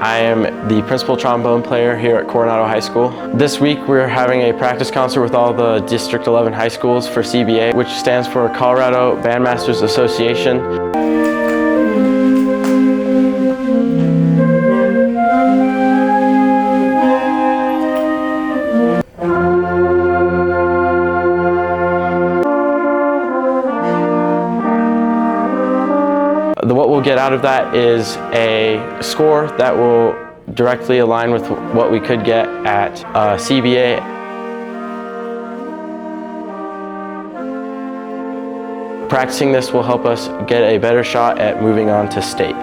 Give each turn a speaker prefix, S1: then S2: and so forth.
S1: I am the principal trombone player here at Coronado High School. This week we're having a practice concert with all the District 11 high schools for CBA, which stands for Colorado Bandmasters Association. What we'll get out of that is a score that will directly align with what we could get at CBA. Practicing this will help us get a better shot at moving on to state.